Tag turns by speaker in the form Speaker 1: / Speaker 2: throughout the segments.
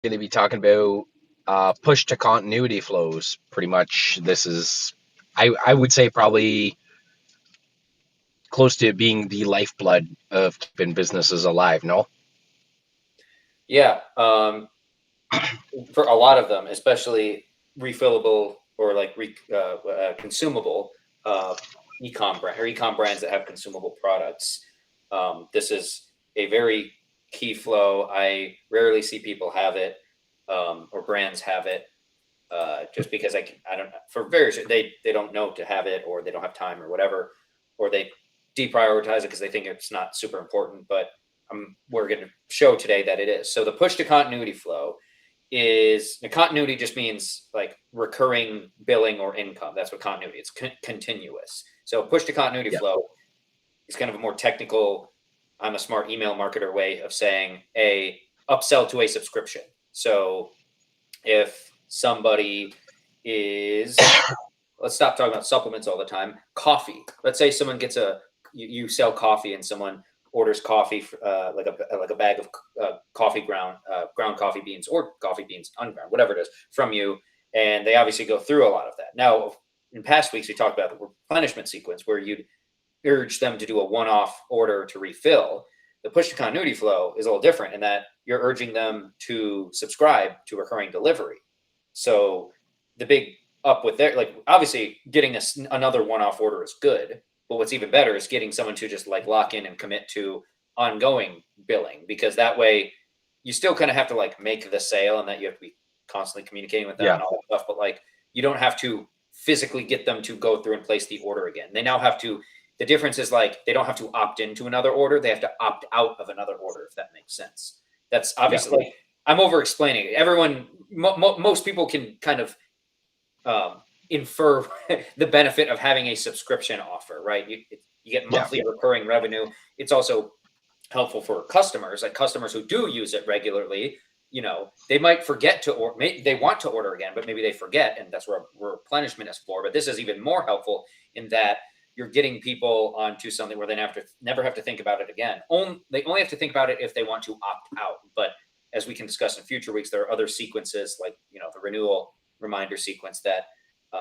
Speaker 1: going to be talking about push to continuity flows. Pretty much, this is, I would say, probably close to being the lifeblood of keeping businesses alive. No?
Speaker 2: Yeah, for a lot of them, especially refillable or like consumable ecom brand or ecom brands that have consumable products. This is a very key flow. I rarely see people have it or brands have it just because I don't for various they don't know to have it or they don't have time or whatever, or they deprioritize it because they think it's not super important. But we're going to show today that it is. So the push to continuity flow is the continuity just means like recurring billing or income. That's what continuity. It's continuous. So push to continuity flow is kind of a more technical, I'm a smart email marketer way of saying a upsell to a subscription. So if somebody is, let's stop talking about supplements all the time. Coffee. Let's say someone gets you sell coffee and someone orders coffee, like a bag of coffee ground coffee beans or coffee beans unground, whatever it is, from you, and they obviously go through a lot of that. Now, in past weeks, we talked about the replenishment sequence where you'd urge them to do a one-off order to refill. The push to continuity flow is a little different in that you're urging them to subscribe to recurring delivery. So the big up with their, like, obviously getting another one-off order is good. But what's even better is getting someone to just like lock in and commit to ongoing billing, because that way you still kind of have to like make the sale and that you have to be constantly communicating with them and all that stuff. But like you don't have to physically get them to go through and place the order again. They now have to, the difference is like they don't have to opt into another order. They have to opt out of another order, if that makes sense. That's obviously, like, I'm over explaining it. Everyone, most people can kind of infer the benefit of having a subscription offer, right? You get monthly recurring revenue. It's also helpful for customers, like customers who do use it regularly. You know, they might forget to, or they want to order again, but maybe they forget, and that's where replenishment is for. But this is even more helpful in that you're getting people onto something where they never have to think about it again. They only have to think about it if they want to opt out. But as we can discuss in future weeks, there are other sequences like, you know, the renewal reminder sequence that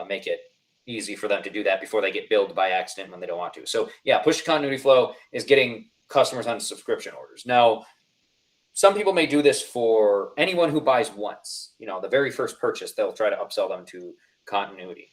Speaker 2: make it easy for them to do that before they get billed by accident when they don't want to. So yeah, push to continuity flow is getting customers on subscription orders. Now, some people may do this for anyone who buys once. You know, the very first purchase, they'll try to upsell them to continuity.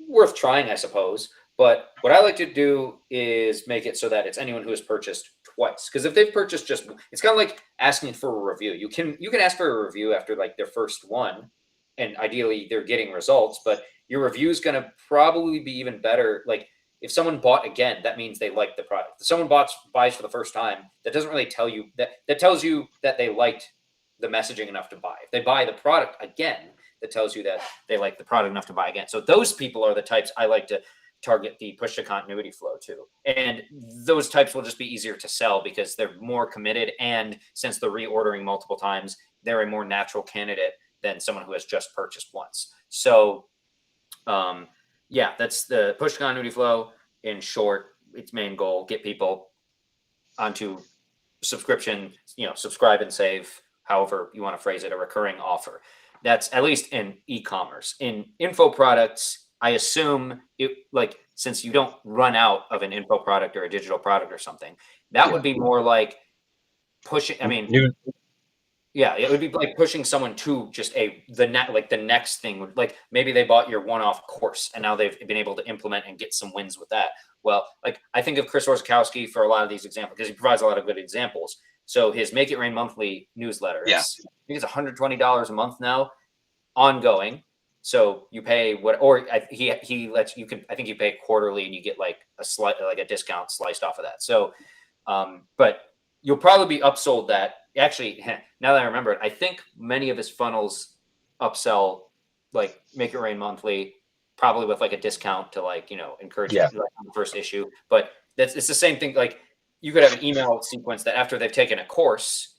Speaker 2: Worth trying, I suppose. But what I like to do is make it so that it's anyone who has purchased twice. Because if they've purchased just, it's kind of like asking for a review. You can ask for a review after like their first one, and ideally they're getting results, but your review is going to probably be even better. Like if someone bought again, that means they liked the product. If someone buys for the first time, that doesn't really tell you that tells you that they liked the messaging enough to buy. If they buy the product again, that tells you that they like the product enough to buy again. So those people are the types I like to target the push to continuity flow to. And those types will just be easier to sell because they're more committed. And since they're reordering multiple times, they're a more natural candidate than someone who has just purchased once. So yeah, that's the push to continuity flow. In short, its main goal, get people onto subscription, you know, subscribe and save, however you want to phrase it, a recurring offer. That's at least in e-commerce. In info products, I assume it, like, since you don't run out of an info product or a digital product or something, that would be more like pushing. I mean, yeah, it would be like pushing someone to just the next thing would, like, maybe they bought your one-off course and now they've been able to implement and get some wins with that. Well, like I think of Chris Orzechowski for a lot of these examples because he provides a lot of good examples. So his Make It Rain monthly newsletter, I think it's $120 a month now, ongoing. So you pay what, or he lets you can. I think you pay quarterly and you get like a discount sliced off of that. So, but you'll probably be upsold that. Actually, now that I remember it, I think many of his funnels upsell like Make It Rain monthly, probably with like a discount to, like, you know, encourage you, like, on the first issue. But it's the same thing. Like you could have an email sequence that after they've taken a course,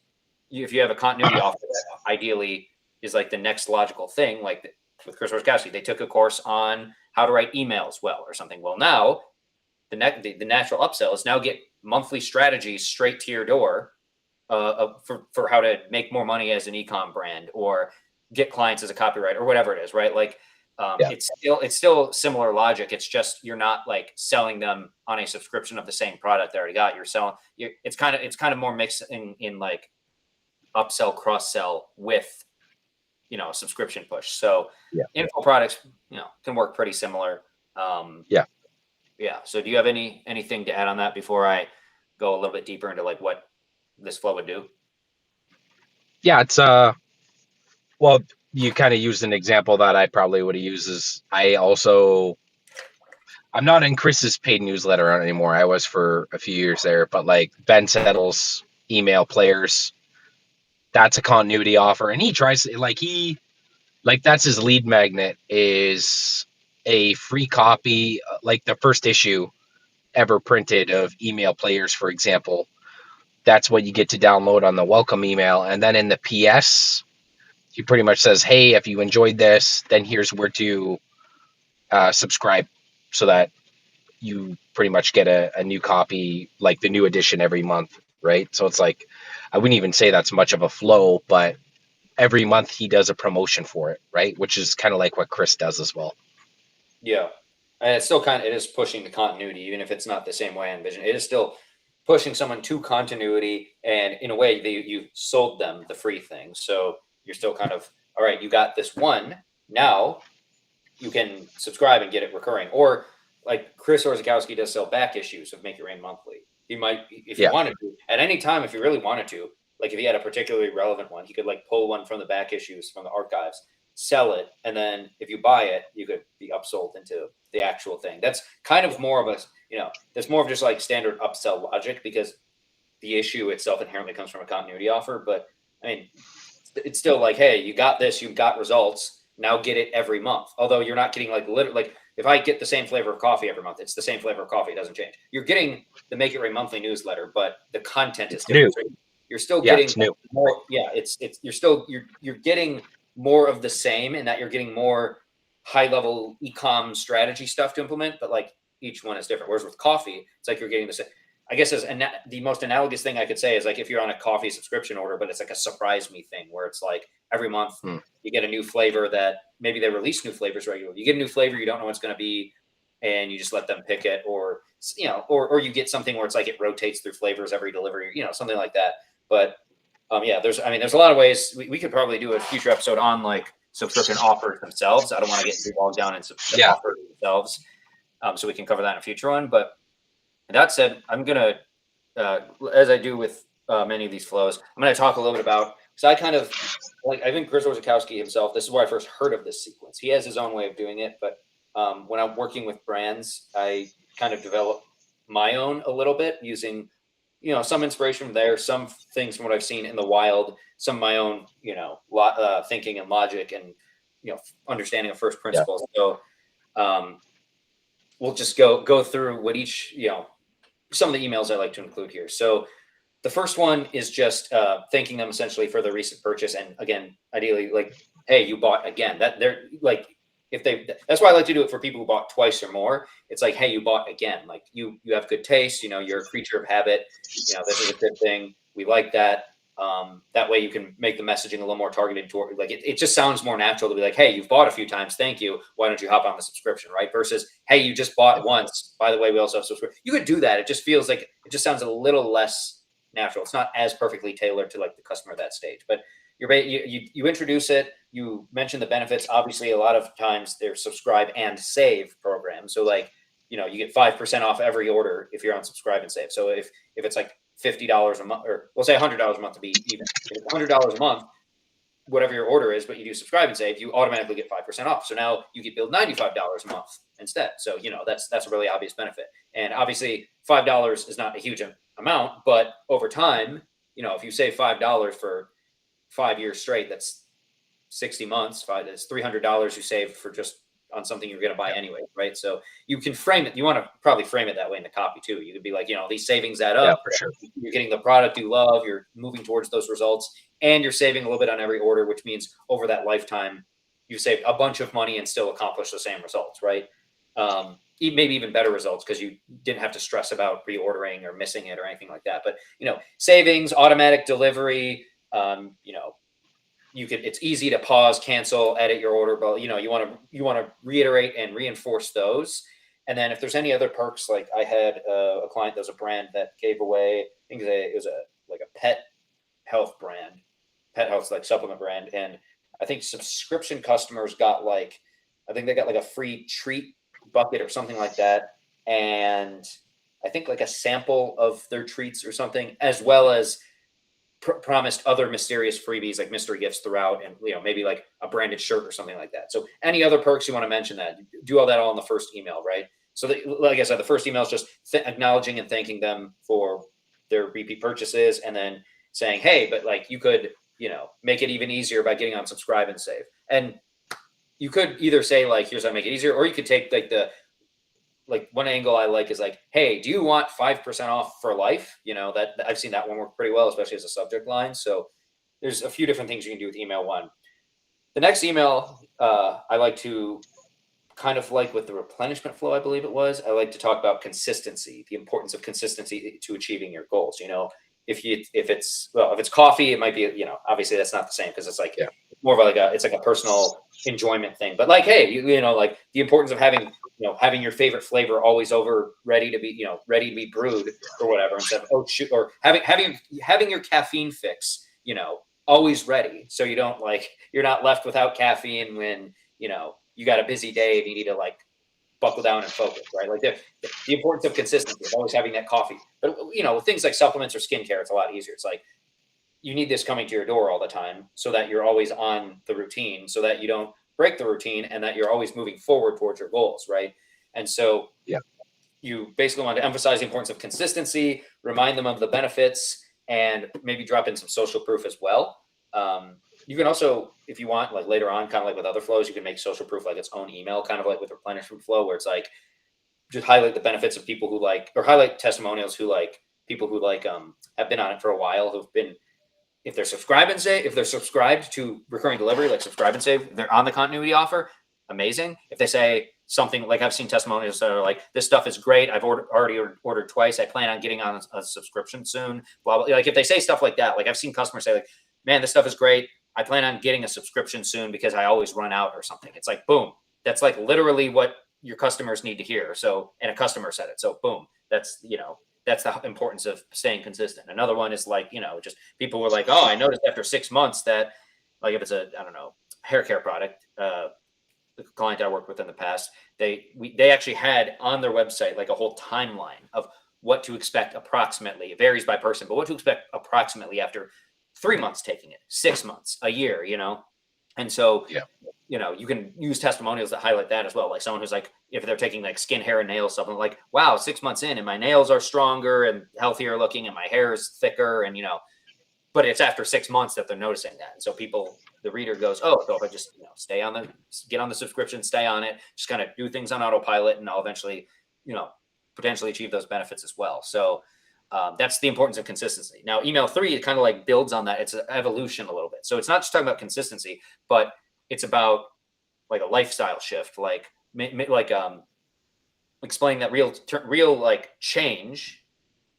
Speaker 2: if you have a continuity offer that ideally is like the next logical thing, like with Chris Orzechowski, they took a course on how to write emails well or something. Well, now the natural upsell is now get monthly strategies straight to your door for how to make more money as an e-com brand or get clients as a copywriter or whatever it is, right? Like
Speaker 1: Yeah.
Speaker 2: it's still similar logic. It's just you're not like selling them on a subscription of the same product they already got. It's kind of more mixed in like upsell, cross sell with a subscription push. So
Speaker 1: Yeah.
Speaker 2: info products can work pretty similar.
Speaker 1: Yeah.
Speaker 2: So do you have anything to add on that before I go a little bit deeper into like what this flow would do?
Speaker 1: Yeah, it's well, you kind of used an example that I probably would have used. Is I'm not in Chris's paid newsletter anymore. I was for a few years there, but like Ben Settles email players, that's a continuity offer, and he tries that's his lead magnet is a free copy, like the first issue ever printed of email players, for example. That's what you get to download on the welcome email, and then in the PS, he pretty much says, "Hey, if you enjoyed this, then here's where to subscribe, so that you pretty much get a new copy, like the new edition every month." Right. So it's like, I wouldn't even say that's much of a flow, but every month he does a promotion for it. Right. Which is kind of like what Chris does as well.
Speaker 2: Yeah. And it's still it is pushing the continuity, even if it's not the same way I envision. It is still pushing someone to continuity. And in a way, you sold them the free thing. So you're still kind of, all right, you got this one. Now you can subscribe and get it recurring. Or like Chris Orzechowski does sell back issues of Make It Rain monthly. He might, if you wanted to, at any time, if you really wanted to, like if he had a particularly relevant one, he could like pull one from the back issues from the archives, sell it, and then if you buy it, you could be upsold into the actual thing. That's kind of more of a, there's more of just like standard upsell logic because the issue itself inherently comes from a continuity offer. But I mean, it's still like, hey, you got this, you've got results. Now get it every month. Although you're not getting like if I get the same flavor of coffee every month, it's the same flavor of coffee. It doesn't change. You're getting the Make It Rain monthly newsletter, but the content is different.
Speaker 1: New.
Speaker 2: You're still getting
Speaker 1: new.
Speaker 2: more. Yeah, you're getting more of the same in that you're getting more high level e-com strategy stuff to implement, but like each one is different. Whereas with coffee, it's like you're getting the same. I guess the most analogous thing I could say is like if you're on a coffee subscription order, but it's like a surprise me thing where it's like every month you get a new flavor that maybe they release new flavors regularly. You get a new flavor, you don't know what's going to be, and you just let them pick it, or or you get something where it's like it rotates through flavors every delivery, something like that. But there's a lot of ways we could probably do a future episode on like subscription offers themselves. I don't want to get too bogged down in subscription offers themselves, so we can cover that in a future one. But that said, I'm gonna, as I do with many of these flows, I'm gonna talk a little bit about. So I kind of like I think Chris Orzechowski himself. This is where I first heard of this sequence. He has his own way of doing it, but when I'm working with brands, I kind of develop my own a little bit using some inspiration from there, some things from what I've seen in the wild, some of my own thinking and logic and understanding of first principles. So we'll just go through what each some of the emails I like to include here. So the first one is just thanking them essentially for the recent purchase, and again, ideally like, hey, you bought again. That they're like, that's why I like to do it for people who bought twice or more. It's like, hey, you bought again. Like you have good taste. You're a creature of habit. This is a good thing. We like that. That way you can make the messaging a little more targeted toward like it just sounds more natural to be like, hey, you've bought a few times. Thank you. Why don't you hop on the subscription, right? Versus, hey, you just bought once. By the way, we also have subscription. You could do that. It just feels like it just sounds a little less natural. It's not as perfectly tailored to like the customer at that stage, but you introduce it. You mention the benefits. Obviously, a lot of times they're subscribe and save programs. So like, you get 5% off every order if you're on subscribe and save. So if it's like $50 a month, or we'll say $100 a month to be even. If it's $100 a month, whatever your order is, but you do subscribe and save, you automatically get 5% off. So now you get billed $95 a month instead. So that's a really obvious benefit. And obviously, $5 is not a huge amount, but over time, if you save $5 for 5 years straight, that's 60 months. That's $300 you save for just on something you're going to buy anyway, right? So you can frame it. You want to probably frame it that way in the copy too. You could be like, these savings add up.
Speaker 1: Yeah, for sure.
Speaker 2: You're getting the product you love. You're moving towards those results, and you're saving a little bit on every order, which means over that lifetime, you save a bunch of money and still accomplish the same results, right? maybe even better results because you didn't have to stress about reordering or missing it or anything like that. But savings, automatic delivery. It's easy to pause, cancel, edit your order, but you want to reiterate and reinforce those. And then if there's any other perks, like I had a client that was a brand that gave away, I think it was a pet health brand, pet health like supplement brand, and I think subscription customers got I think they got a free treat bucket or something like that, and I think a sample of their treats or something, as well as promised other mysterious freebies like mystery gifts throughout, and maybe a branded shirt or something like that. So any other perks you want to mention, that do all that all in the first email, right? So like I said, the first email is just acknowledging and thanking them for their repeat purchases, and then saying, hey, but you could make it even easier by getting on subscribe and save. And you could either say here's how to make it easier, or you could take one angle I like is hey, do you want 5% off for life? That I've seen that one work pretty well, especially as a subject line. So there's a few different things you can do with email one. The next email I like to kind of with the replenishment flow, I believe it was, I like to talk about consistency, the importance of consistency to achieving your goals. If it's coffee, it might be, obviously that's not the same because it's more of it's a personal enjoyment thing. But hey, the importance of having your favorite flavor always over, ready to be brewed or whatever, instead of, oh shoot, or having your caffeine fix, always ready. So you don't you're not left without caffeine when, you got a busy day and you need to buckle down and focus, right? The importance of consistency, of always having that coffee. But things like supplements or skincare, it's a lot easier. It's you need this coming to your door all the time so that you're always on the routine, so that you don't break the routine and that you're always moving forward towards your goals, right? And so you basically want to emphasize the importance of consistency, remind them of the benefits, and maybe drop in some social proof as well. You can also, if you want, later on, kind of with other flows, you can make social proof its own email, kind of with replenishment flow, where it's just highlight the benefits of people who or highlight testimonials who people who have been on it for a while, who've been, if they're subscribed to recurring delivery, subscribe and save, they're on the continuity offer, amazing. If they say something I've seen testimonials that are this stuff is great, I've already ordered twice, I plan on getting on a subscription soon, blah, blah. If they say stuff like that, I've seen customers say man, this stuff is great, I plan on getting a subscription soon because I always run out or something. It's boom. That's literally what your customers need to hear. So, and a customer said it. So boom, that's the importance of staying consistent. Another one is just people were oh, I noticed after 6 months that if it's hair care product, the client I worked with in the past, they actually had on their website, a whole timeline of what to expect approximately. It varies by person, but what to expect approximately after 3 months taking it, 6 months, a year, And so, you can use testimonials that highlight that as well. Someone who's if they're taking skin, hair, and nail supplement, wow, 6 months in and my nails are stronger and healthier looking and my hair is thicker, and, but it's after 6 months that they're noticing that. And so the reader goes, oh, so if I just, get on the subscription, stay on it, just kind of do things on autopilot, and I'll eventually, potentially achieve those benefits as well. So, that's the importance of consistency. Now, email 3, it kind of builds on that. It's an evolution a little bit. So it's not just talking about consistency, but it's about a lifestyle shift, explaining that real change,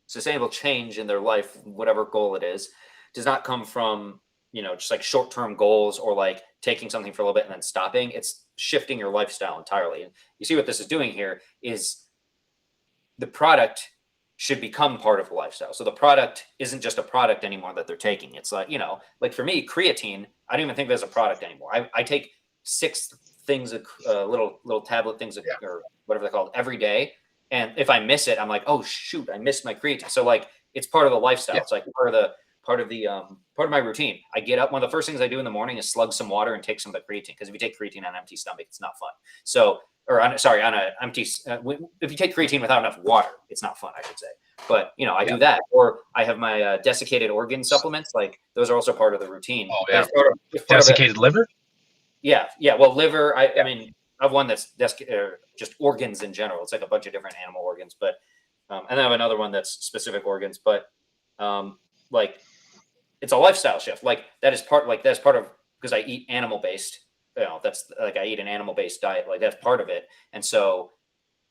Speaker 2: sustainable change in their life, whatever goal it is, does not come from, just short-term goals or taking something for a little bit and then stopping. It's shifting your lifestyle entirely. And you see what this is doing here is the product should become part of the lifestyle. So the product isn't just a product anymore that they're taking. It's for me, creatine, I don't even think there's a product anymore. I take 6 things, little tablet things, or whatever they're called, every day. And if I miss it, I'm oh shoot, I missed my creatine. So it's part of the lifestyle. Yeah. It's part of my routine. I get up, one of the first things I do in the morning is slug some water and take some of the creatine. Because if you take creatine on an empty stomach, it's not fun. So, on an empty, if you take creatine without enough water, it's not fun, I should say. But, I do that. Or I have my desiccated organ supplements. Those are also part of the routine.
Speaker 1: Oh, yeah. Desiccated liver?
Speaker 2: Yeah. Yeah. Well, liver, I mean, I have one that's just organs in general. It's a bunch of different animal organs. But, and then I have another one that's specific organs. But, it's a lifestyle shift. That's part of, because I eat animal based. That's I eat an animal based diet. That's part of it. And so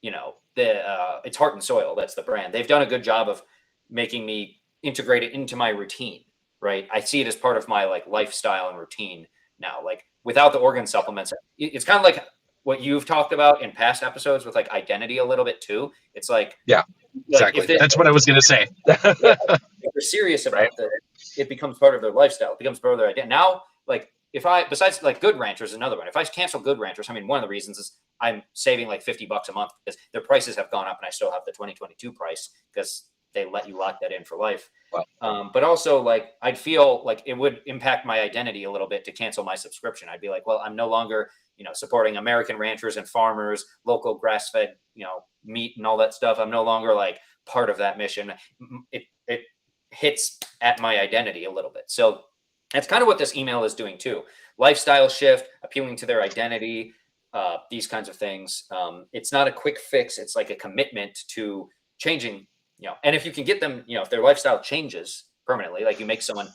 Speaker 2: it's Heart and Soil. That's the brand. They've done a good job of making me integrate it into my routine, right? I see it as part of my like lifestyle and routine now. Like without the organ supplements, it's kind of like what you've talked about in past episodes with like identity a little bit too. It's like,
Speaker 1: Yeah, exactly. That's what I was going to say.
Speaker 2: Yeah, if they're serious about that, it becomes part of their lifestyle. It becomes part of their identity. Now, like if I, besides like Good Ranchers is another one. If I cancel Good Ranchers, I mean, one of the reasons is I'm saving like $50 a month because their prices have gone up and I still have the 2022 price because they let you lock that in for life.
Speaker 1: Wow.
Speaker 2: But also like, I'd feel like it would impact my identity a little bit to cancel my subscription. I'd be like, well, I'm no longer, supporting American ranchers and farmers, local grass-fed, meat and all that stuff. I'm no longer like part of that mission. It hits at my identity a little bit. So that's kind of what this email is doing too. Lifestyle shift, appealing to their identity, these kinds of things. It's not a quick fix. It's like a commitment to changing, and if you can get them, if their lifestyle changes permanently, like you make someone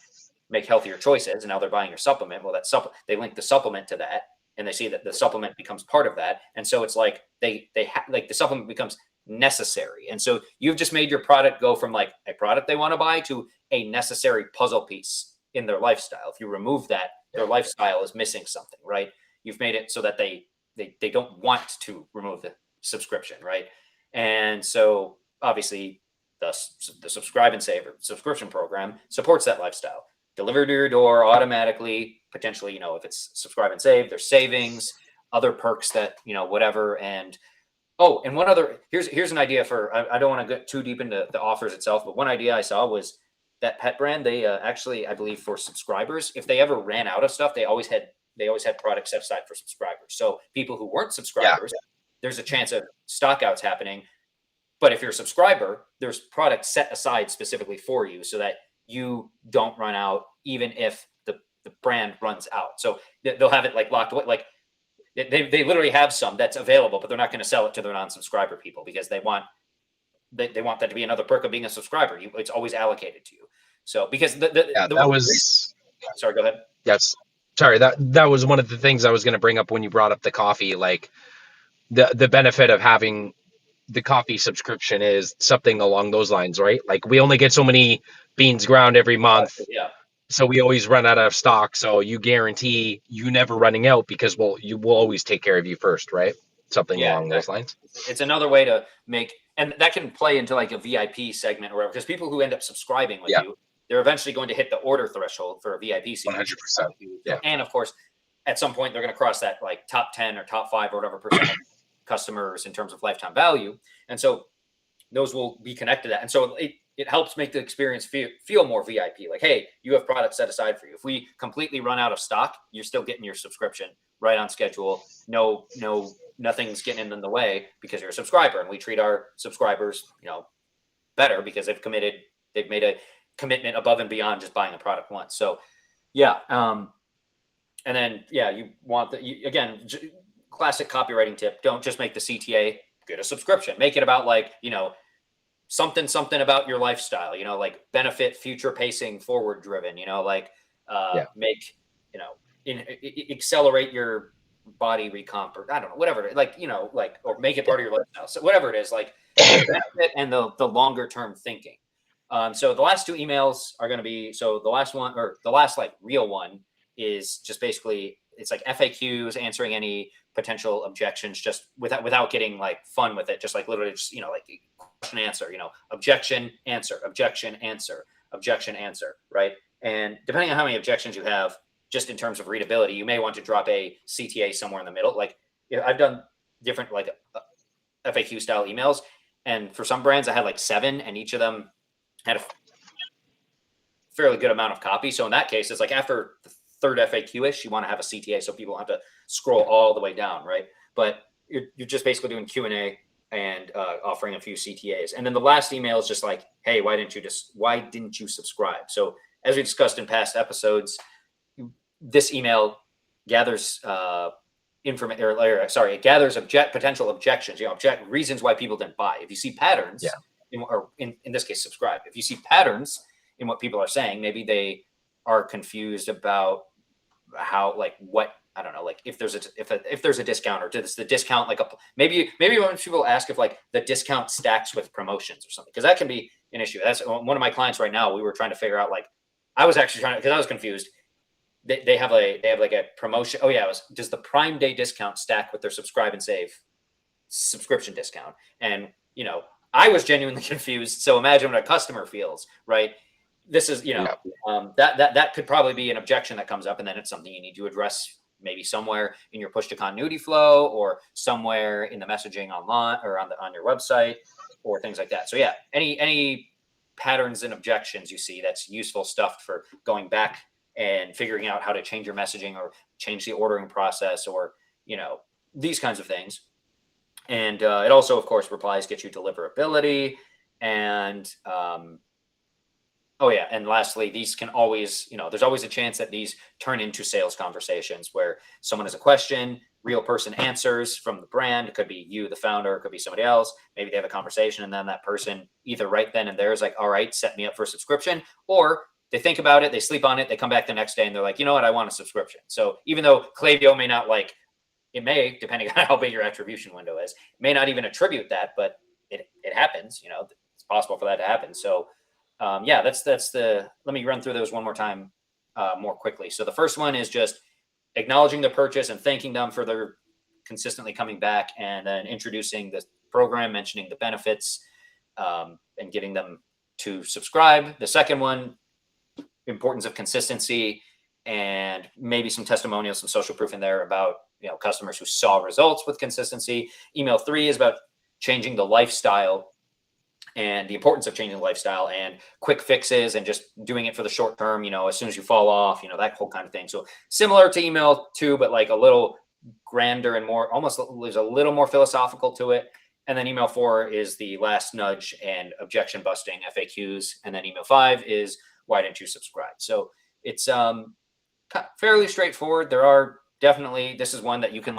Speaker 2: make healthier choices and now they're buying your supplement, well, they link the supplement to that and they see that the supplement becomes part of that. And so it's like like the supplement becomes necessary. And so you've just made your product go from like a product they want to buy to a necessary puzzle piece in their lifestyle. If you remove that, their lifestyle is missing something, right? You've made it so that they don't want to remove the subscription, right? And so obviously the Subscribe and Save or subscription program supports that lifestyle. Delivered to your door automatically, potentially, if it's Subscribe and Save, there's savings, other perks that, whatever. And and one other, here's an idea for, I don't want to get too deep into the offers itself, but one idea I saw was that Pet Brand, they actually, I believe for subscribers, if they ever ran out of stuff, they always had products set aside for subscribers. So people who weren't subscribers, there's a chance of stockouts happening. But if you're a subscriber, there's products set aside specifically for you so that you don't run out, even if the brand runs out. So they'll have it like locked away. Like they literally have some that's available, but they're not going to sell it to their non-subscriber people because they want that to be another perk of being a subscriber. It's always allocated to you. So because sorry, go ahead.
Speaker 1: Yes. Sorry, that was one of the things I was going to bring up when you brought up the coffee. Like the benefit of having the coffee subscription is something along those lines, right? Like we only get so many beans ground every month.
Speaker 2: Yeah.
Speaker 1: So we always run out of stock. So you guarantee you never running out because we'll always take care of you first, right? Something along those lines.
Speaker 2: It's another way to make, and that can play into like a VIP segment or whatever, because people who end up subscribing with you, they're eventually going to hit the order threshold for a VIP seat.
Speaker 1: 100%. Yeah.
Speaker 2: And of course, at some point they're going to cross that like top 10 or top 5 or whatever percent of customers in terms of lifetime value. And so those will be connected to that. And so it helps make the experience feel more VIP. Like, hey, you have products set aside for you. If we completely run out of stock, you're still getting your subscription right on schedule. No, nothing's getting in the way because you're a subscriber, and we treat our subscribers, better because they've made a commitment above and beyond just buying a product once. So, and then you want again, classic copywriting tip: don't just make the CTA. Get a subscription. Make it about like something about your lifestyle. Like benefit, future pacing, forward driven. Make accelerate your body recomp, or I don't know, whatever, or make it part of your lifestyle. So whatever it is, like benefit and the longer term thinking. So the last 2 emails are going to be, so the last one, or the last like real one, is just basically, it's like FAQs, answering any potential objections, just without getting like fun with it, just like literally just, like question answer, objection answer, objection answer, objection answer, right? And depending on how many objections you have, just in terms of readability, you may want to drop a CTA somewhere in the middle. Like I've done different like FAQ style emails, and for some brands I had like 7, and each of them had a fairly good amount of copy. So in that case, it's like after the 3rd FAQ-ish, you want to have a CTA so people don't have to scroll all the way down, right? But you're just basically doing Q&A and offering a few CTAs. And then the last email is just like, hey, why didn't you subscribe? So as we discussed in past episodes, this email gathers it gathers potential objections, reasons why people didn't buy. If you see patterns, in this case, subscribe. If you see patterns in what people are saying, maybe they are confused about how, like, what I don't know, like if there's a discount, or does the discount like maybe when people ask if like the discount stacks with promotions or something, because that can be an issue. That's one of my clients right now. We were trying to figure out, like, I was actually trying to, because I was confused. They have like a promotion. Oh yeah, does the Prime Day discount stack with their subscribe and save subscription discount? And I was genuinely confused. So imagine what a customer feels, right? This is that could probably be an objection that comes up, and then it's something you need to address maybe somewhere in your push to continuity flow, or somewhere in the messaging online or on your website, or things like that. So yeah, any patterns and objections you see, that's useful stuff for going back and figuring out how to change your messaging or change the ordering process, or these kinds of things. And it also, of course, replies get you deliverability, and and lastly, these can always, there's always a chance that these turn into sales conversations where someone has a question, real person answers from the brand. It could be you, the founder, it could be somebody else. Maybe they have a conversation, and then that person either right then and there is like, all right, set me up for a subscription, or they think about it, they sleep on it, they come back the next day and they're like, you know what, I want a subscription. So even though Klaviyo may not it may, depending on how big your attribution window is, may not even attribute that, but it happens, it's possible for that to happen. So that's let me run through those one more time more quickly. So the first one is just acknowledging the purchase and thanking them for their consistently coming back, and then introducing the program, mentioning the benefits, and getting them to subscribe. The second one, importance of consistency, and maybe some testimonials, some social proof in there about customers who saw results with consistency. Email 3 is about changing the lifestyle, and the importance of changing the lifestyle, and quick fixes, and just doing it for the short term, as soon as you fall off, that whole kind of thing. So similar to email 2, but like a little grander and more, almost there's a little more philosophical to it. And then email 4 is the last nudge and objection busting FAQs. And then email 5 is why didn't you subscribe? So it's fairly straightforward. There are definitely, this is one that you can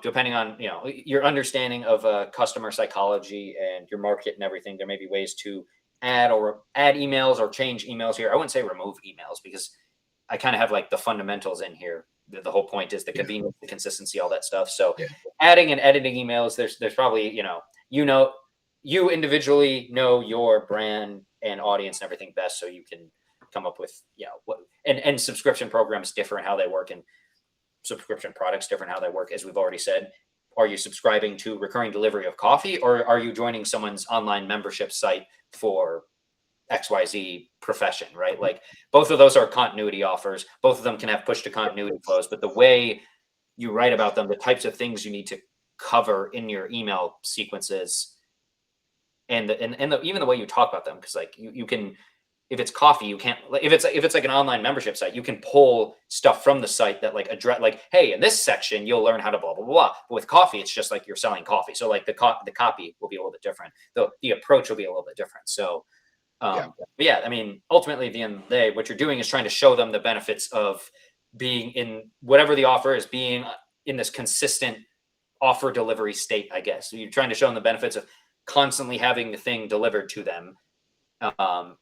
Speaker 2: depending on, your understanding of customer psychology and your market and everything, there may be ways to add emails or change emails here. I wouldn't say remove emails, because I kind of have like the fundamentals in here. The whole point is the convenience, the consistency, all that stuff. So adding and editing emails, there's probably, you individually know your brand and audience and everything best. So you can come up with, and subscription programs differ in how they work, and subscription products different how they work, as we've already said. Are you subscribing to recurring delivery of coffee, or are you joining someone's online membership site for XYZ profession, right? Like both of those are continuity offers. Both of them can have push to continuity flows, but the way you write about them, the types of things you need to cover in your email sequences, and even the way you talk about them, because like you can, if it's coffee, you can't, if it's like an online membership site, you can pull stuff from the site that like address, like, hey, in this section you'll learn how to blah blah blah. But with coffee, it's just like you're selling coffee, so like the copy will be a little bit different. The approach will be a little bit different. So but yeah, I mean, ultimately at the end of the day, what you're doing is trying to show them the benefits of being in whatever the offer is, being in this consistent offer delivery state, I guess. So you're trying to show them the benefits of constantly having the thing delivered to them.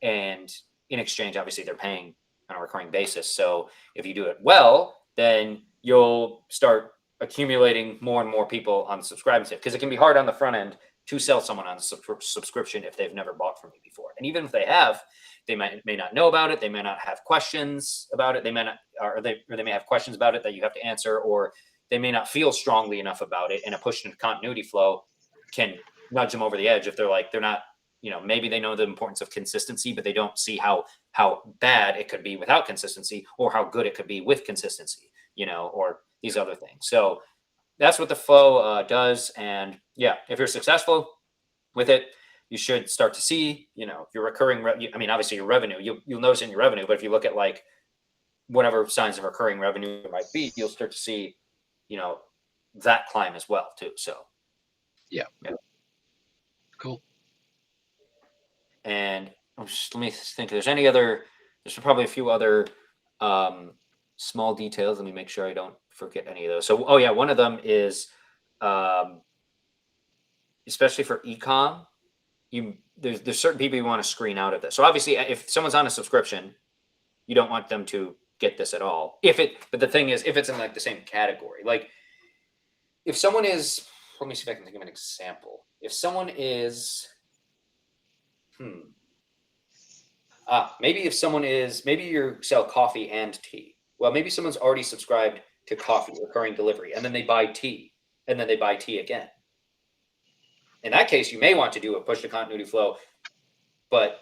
Speaker 2: And in exchange, obviously, they're paying on a recurring basis. So if you do it well, then you'll start accumulating more and more people on subscribing, because it can be hard on the front end to sell someone on subscription if they've never bought from you before. And even if they have, they may not know about it. They may not have questions about it. They may not, or they may have questions about it that you have to answer, or they may not feel strongly enough about it. And a push into continuity flow can nudge them over the edge if they're not, maybe they know the importance of consistency, but they don't see how bad it could be without consistency, or how good it could be with consistency, or these other things. So that's what the flow does. And yeah, if you're successful with it, you should start to see, your recurring, obviously your revenue, you'll notice in your revenue, but if you look at like whatever signs of recurring revenue it might be, you'll start to see, that climb as well too. So
Speaker 1: yeah. Cool.
Speaker 2: And let me think, there's probably a few other small details. Let me make sure I don't forget any of those. So, one of them is, especially for e-com, there's certain people you want to screen out of this. So obviously, if someone's on a subscription, you don't want them to get this at all. But the thing is, if it's in like the same category, like if someone is, let me see if I can think of an example. If someone is, maybe you sell coffee and tea. Well, maybe someone's already subscribed to coffee, recurring delivery, and then they buy tea, and then they buy tea again. In that case, you may want to do a push to continuity flow, but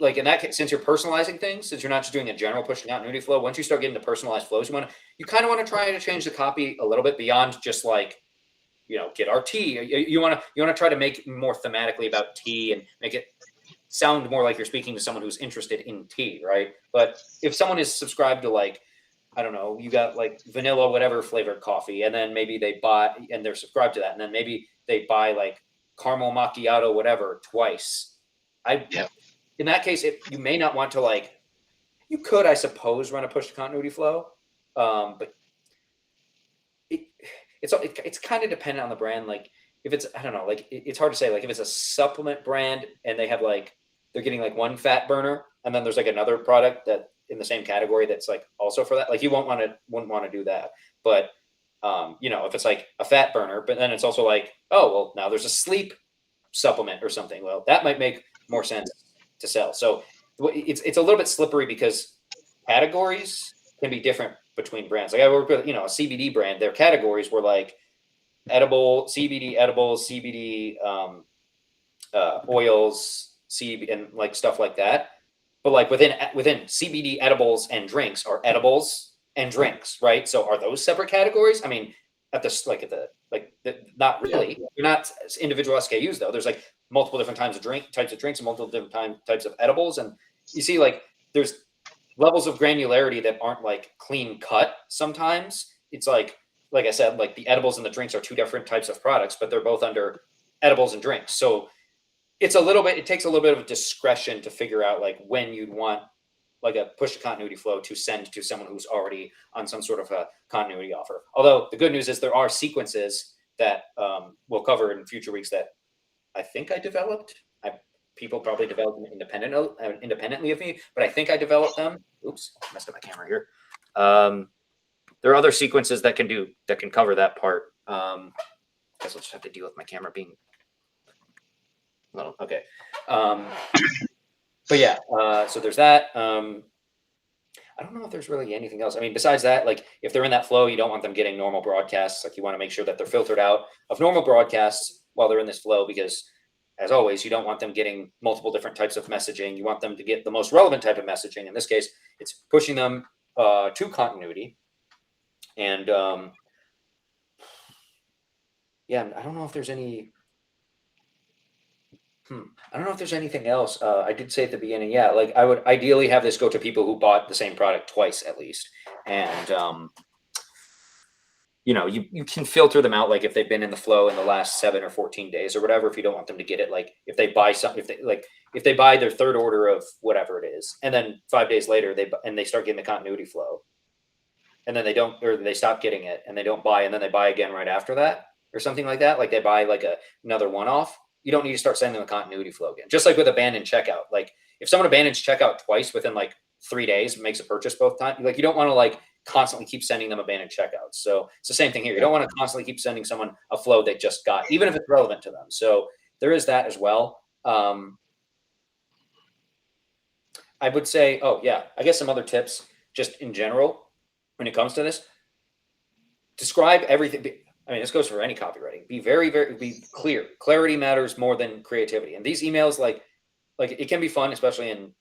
Speaker 2: like in that case, since you're personalizing things, since you're not just doing a general push to continuity flow, once you start getting to personalized flows, you kind of want to try to change the copy a little bit beyond just like, get our tea. You want to try to make more thematically about tea and make it sound more like you're speaking to someone who's interested in tea, right? But if someone is subscribed to like, I don't know, you got like vanilla whatever flavored coffee, and then maybe they buy and they're subscribed to that, and then maybe they buy like caramel macchiato whatever twice. In that case, you may not want to like. You could, I suppose, run a push to continuity flow, but it's kind of dependent on the brand. Like if it's, I don't know, like it's hard to say. Like if it's a supplement brand and they have like they're getting like one fat burner, and then there's like another product that in the same category that's like also for that. Like you wouldn't want to do that. But if it's like a fat burner, but then it's also like, oh well, now there's a sleep supplement or something. Well, that might make more sense to sell. So it's a little bit slippery because categories can be different between brands. Like I work with, a CBD brand, their categories were like CBD edibles, CBD oils, CBD and like stuff like that. But like within CBD edibles and drinks are edibles and drinks, right? So are those separate categories? I mean, not really. You're not individual SKUs though. There's like multiple different types of drinks and multiple different types of edibles. And you see like there's levels of granularity that aren't like clean cut. Sometimes it's like I said, like the edibles and the drinks are two different types of products, but they're both under edibles and drinks. So it takes a little bit of discretion to figure out like when you'd want like a push to continuity flow to send to someone who's already on some sort of a continuity offer. Although the good news is there are sequences that we'll cover in future weeks that I think I developed. People probably developed them independently of me, but I think I developed them. Oops, messed up my camera here. There are other sequences that can cover that part. I guess I'll just have to deal with my camera being little. Okay. But yeah, so there's that. I don't know if there's really anything else. I mean, besides that, like if they're in that flow, you don't want them getting normal broadcasts. Like you want to make sure that they're filtered out of normal broadcasts while they're in this flow, because as always, you don't want them getting multiple different types of messaging. You want them to get the most relevant type of messaging. In this case, it's pushing them to continuity. And I don't know if there's any. I don't know if there's anything else. I did say at the beginning, like I would ideally have this go to people who bought the same product twice at least. And, you can filter them out. Like if they've been in the flow in the last 7 or 14 days or whatever, if you don't want them to get it, like if they buy something, if they buy their third order of whatever it is, and then 5 days later they start getting the continuity flow, and then they stop getting it and they don't buy, and then they buy again right after that or something like that. Like they buy like another one-off. You don't need to start sending the continuity flow again. Just like with abandoned checkout. Like if someone abandons checkout twice within like 3 days, makes a purchase both times, like you don't want to like constantly keep sending them abandoned checkouts. So it's the same thing here. You don't want to constantly keep sending someone a flow they just got, even if it's relevant to them. So there is that as well. I would say, I guess some other tips just in general when it comes to this. Describe everything. I mean, this goes for any copywriting. Be very, be clear. Clarity matters more than creativity. And these emails, like it can be fun, especially in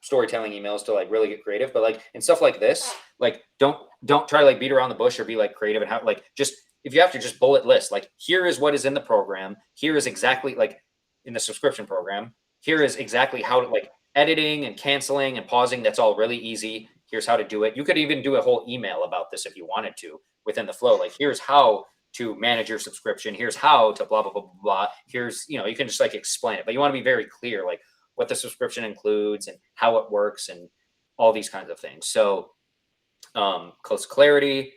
Speaker 2: storytelling emails, to like really get creative. But like in stuff like this, like don't try to like beat around the bush or be like creative and how like just if you have to just bullet list. Like here is what is in the program. Here is exactly like in the subscription program. Here is exactly how to like editing and canceling and pausing. That's all really easy. Here's how to do it. You could even do a whole email about this if you wanted to within the flow. Like here's how to manage your subscription. Here's how to blah, blah, blah, blah, blah. Here's, you can just like explain it, but you want to be very clear, like what the subscription includes and how it works and all these kinds of things. So close clarity,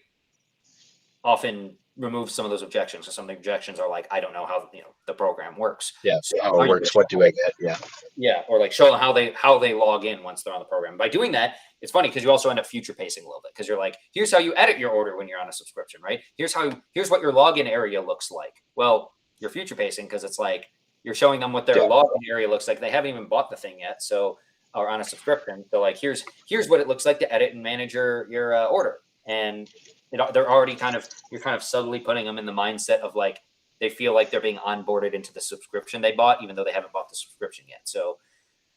Speaker 2: often remove some of those objections. So some of the objections are like, I don't know how the program works.
Speaker 1: Yeah.
Speaker 2: So
Speaker 1: How it works. What do I get? Yeah.
Speaker 2: yeah, or like show them how they log in once they're on the program. By doing that, it's funny because you also end up future pacing a little bit because you're like, here's how you edit your order when you're on a subscription, right? Here's what your login area looks like. Well, you're future pacing because it's like you're showing them what their login area looks like. They haven't even bought the thing yet, so or on a subscription. So like here's what it looks like to edit and manage your order, and they're already you're kind of subtly putting them in the mindset of like they feel like they're being onboarded into the subscription they bought, even though they haven't bought the subscription yet. So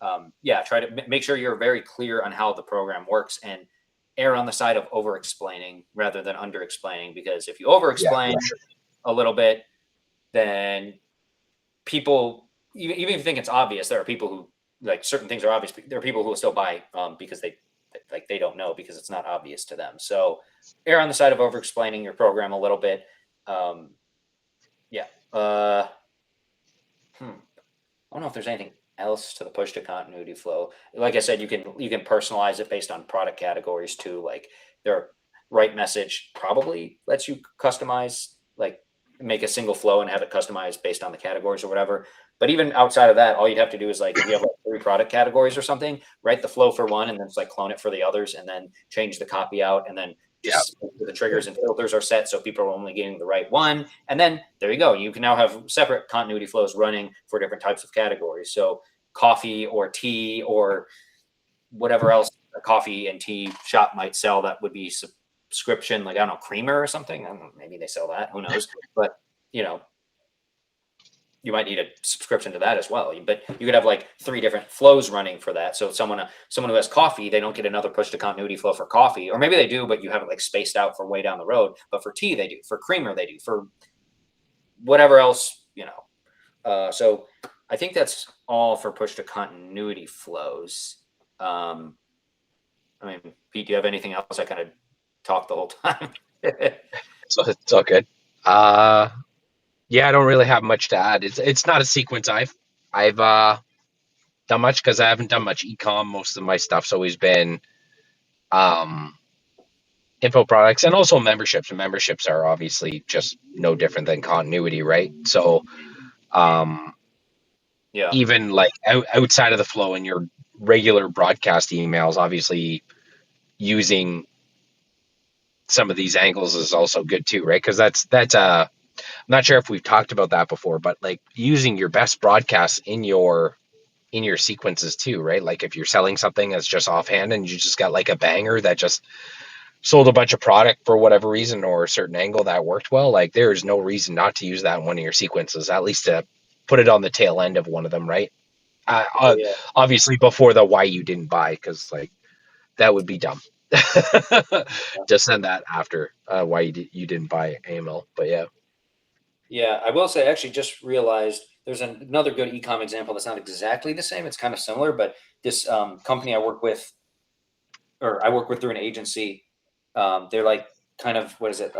Speaker 2: try to make sure you're very clear on how the program works and err on the side of over explaining rather than under explaining, because if you over explain a little bit, then people, even if you think it's obvious, there are people who like certain things are obvious. There are people who will still buy because they don't know because it's not obvious to them. So err on the side of over explaining your program a little bit. I don't know if there's anything else to the push to continuity flow. Like I said, you can personalize it based on product categories too. Like their right message probably lets you customize, like make a single flow and have it customized based on the categories or whatever. But even outside of that, all you'd have to do is like if you have like 3 product categories or something, write the flow for one and then it's like clone it for the others and then change the copy out and then just the triggers and filters are set so people are only getting the right one. And then there you go. You can now have separate continuity flows running for different types of categories. So coffee or tea or whatever else a coffee and tea shop might sell that would be subscription, like I don't know, creamer or something. I don't know, maybe they sell that. Who knows? But you might need a subscription to that as well. But you could have like 3 different flows running for that. So someone who has coffee, they don't get another push to continuity flow for coffee, or maybe they do, but you have it like spaced out for way down the road. But for tea, they do. For creamer, they do. For whatever else, So I think that's all for push to continuity flows. I mean, Pete, do you have anything else? I kind of talked the whole time.
Speaker 1: So it's all good. Yeah, I don't really have much to add. It's not a sequence I've done much because I haven't done much ecom. Most of my stuff's always been info products and also memberships. And memberships are obviously just no different than continuity, right? So even like outside of the flow in your regular broadcast emails, obviously using some of these angles is also good too, right? Because that's I'm not sure if we've talked about that before, but like using your best broadcasts in your sequences too, right? Like if you're selling something that's just offhand and you just got like a banger that just sold a bunch of product for whatever reason or a certain angle that worked well, like there is no reason not to use that in one of your sequences, at least to put it on the tail end of one of them, right? Obviously before the why you didn't buy, because like that would be dumb. Just send that after why you didn't buy AML. But
Speaker 2: yeah, I will say I actually just realized there's another good ecom example that's not exactly the same. It's kind of similar, but this company I work with through an agency. They're like kind of, what is it?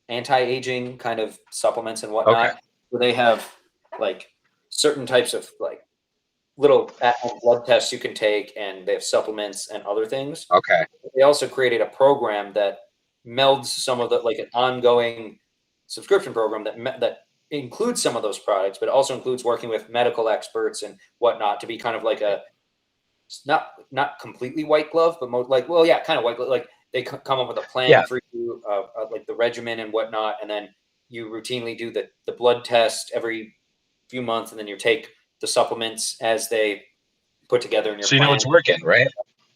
Speaker 2: Anti-aging kind of supplements and whatnot.
Speaker 1: Okay.
Speaker 2: Where they have like certain types of like little at-home blood tests you can take, and they have supplements and other things.
Speaker 1: Okay.
Speaker 2: They also created a program that melds some of the, like an ongoing subscription program that includes some of those products, but also includes working with medical experts and whatnot to be kind of like a not completely white glove, but kind of white glove. Like they come up with a plan for you, like the regimen and whatnot, and then you routinely do the blood test every few months, and then you take the supplements as they put together in your plan.
Speaker 1: So it's working, right?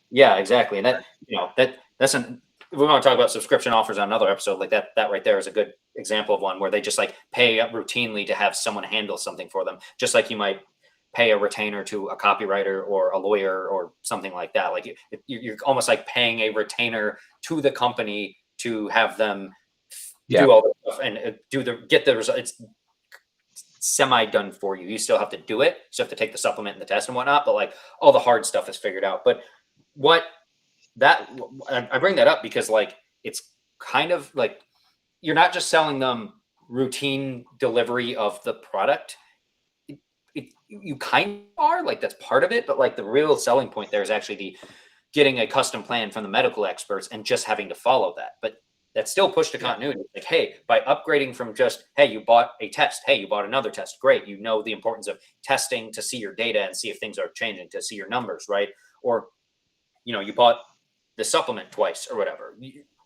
Speaker 2: Yeah, exactly. And that's we want to talk about subscription offers on another episode. Like that right there is a good example of one where they just like pay up routinely to have someone handle something for them, just like you might pay a retainer to a copywriter or a lawyer or something like that. Like you're almost like paying a retainer to the company to have them do all the stuff and get the result. It's semi done for you. You still have to do it. You still have to take the supplement and the test and whatnot, but like all the hard stuff is figured out. But I bring that up because like it's kind of like you're not just selling them routine delivery of the product. You kind of are, like that's part of it, but like the real selling point there is actually getting a custom plan from the medical experts and just having to follow that. But That's still push to continuity. Like, hey, by upgrading from just, hey, you bought a test, hey, you bought another test, great. You know the importance of testing to see your data and see if things are changing, to see your numbers, right? Or, you bought the supplement twice or whatever.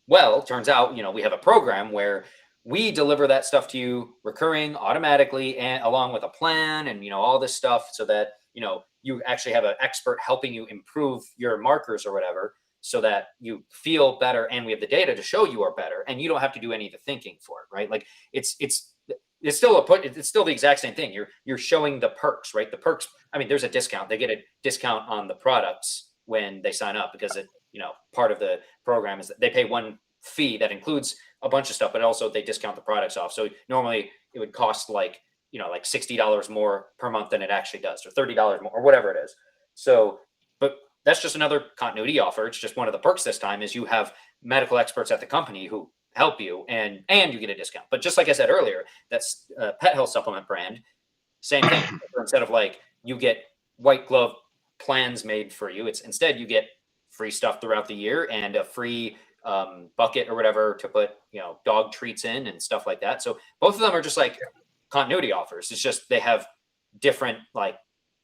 Speaker 2: Well, turns out, we have a program where we deliver that stuff to you recurring automatically and along with a plan and, all this stuff so that, you actually have an expert helping you improve your markers or whatever so that you feel better, and we have the data to show you are better, and you don't have to do any of the thinking for it, right? Like it's still it's still the exact same thing. You're showing the perks, right? The perks, I mean, there's a discount. They get a discount on the products when they sign up because part of the program is that they pay one fee that includes a bunch of stuff, but also they discount the products off. So normally it would cost like $60 more per month than it actually does, or $30 more, or whatever it is. So, but that's just another continuity offer. It's just one of the perks this time is you have medical experts at the company who help you, and you get a discount. But just like I said earlier, that's a pet health supplement brand. Same thing. Instead of like you get white glove plans made for you, it's instead you get free stuff throughout the year and a free bucket or whatever to put dog treats in and stuff like that. So both of them are just like continuity offers. It's just they have different like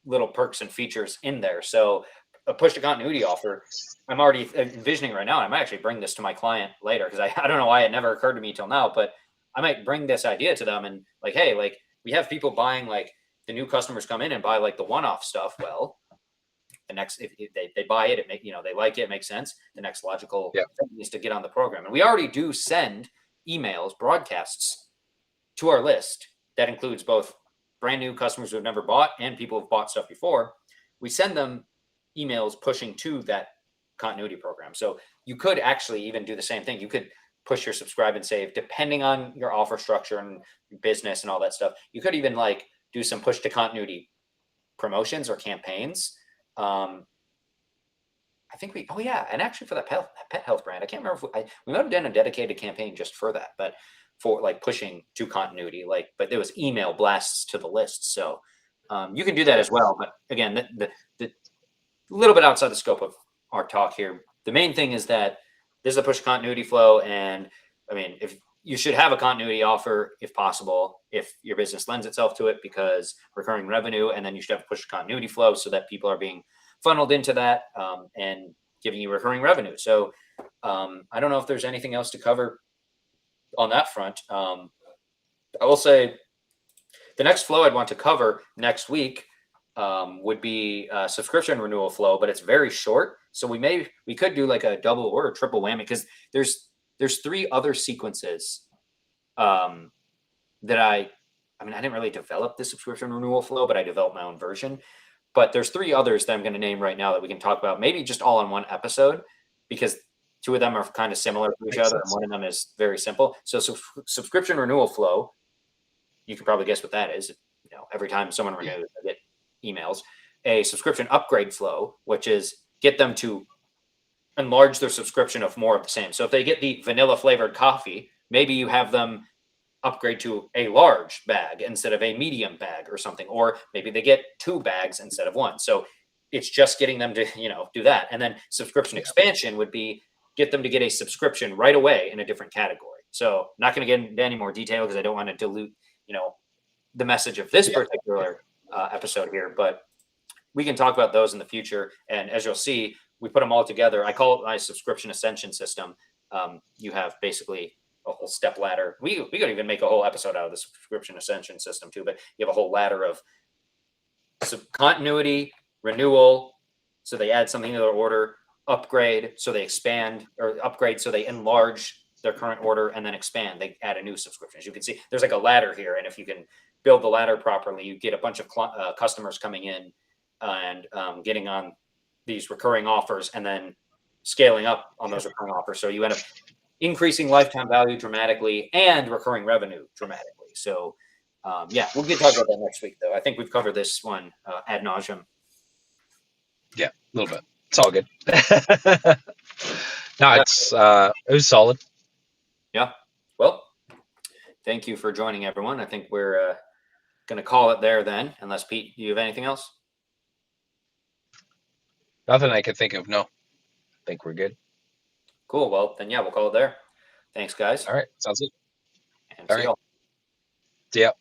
Speaker 2: little perks and features in there. So a push to continuity offer, I'm already envisioning right now. I might actually bring this to my client later because I don't know why it never occurred to me till now, but I might bring this idea to them and like, hey, like we have people buying, like the new customers come in and buy like the one-off stuff. Well, the next, if they buy it, they like it, it makes sense. The next logical thing is to get on the program. And we already do send emails, broadcasts to our list that includes both brand new customers who have never bought and people who've bought stuff before. We send them emails pushing to that continuity program. So you could actually even do the same thing. You could push your subscribe and save depending on your offer structure and business and all that stuff. You could even like do some push to continuity promotions or campaigns. I think and actually for that pet health brand, I can't remember if we might have done a dedicated campaign just for that, but for like pushing to continuity, but there was email blasts to the list. So you can do that as well. But again, the little bit outside the scope of our talk here. The main thing is that there's a push continuity flow. And I mean, if you should have a continuity offer, if possible, if your business lends itself to it, because recurring revenue, and then you should have a push continuity flow so that people are being funneled into that and giving you recurring revenue. So I don't know if there's anything else to cover on that front. I will say the next flow I'd want to cover next week would be subscription renewal flow, but it's very short. So we could do like a double or a triple whammy because there's three other sequences that I didn't really develop the subscription renewal flow, but I developed my own version. But there's three others that I'm going to name right now that we can talk about, maybe just all in one episode, because two of them are kind of similar to each other, and one of them is very simple. So subscription renewal flow, you can probably guess what that is. Every time someone renews, I get emails. A subscription upgrade flow, which is get them to enlarge their subscription of more of the same. So if they get the vanilla flavored coffee, maybe you have them upgrade to a large bag instead of a medium bag or something, or maybe they get 2 bags instead of 1. So it's just getting them to, do that. And then subscription expansion would be get them to get a subscription right away in a different category. So not going to get into any more detail because I don't want to dilute, the message of this particular episode here, but we can talk about those in the future. And as you'll see, we put them all together. I call it my subscription ascension system. You have basically a whole step ladder. We could even make a whole episode out of the subscription ascension system too, but you have a whole ladder of continuity, renewal, so they add something to their order, upgrade, so they expand, or upgrade, so they enlarge their current order, and then expand, they add a new subscription. As you can see, there's like a ladder here, and if you can build the ladder properly, you get a bunch of customers coming in and getting on these recurring offers, and then scaling up on those recurring offers. So you end up increasing lifetime value dramatically and recurring revenue dramatically. So we'll get to talk about that next week, though. I think we've covered this one ad nauseum.
Speaker 1: Yeah, a little bit. It's all good. No, it was solid.
Speaker 2: Yeah. Well, thank you for joining, everyone. I think we're going to call it there then, unless Pete, you have anything else?
Speaker 1: Nothing I could think of. No, I think we're good.
Speaker 2: Cool. Well, then, we'll call it there. Thanks, guys.
Speaker 1: All right. Sounds good.
Speaker 2: And
Speaker 1: All
Speaker 2: see
Speaker 1: right.
Speaker 2: y'all.
Speaker 1: See ya.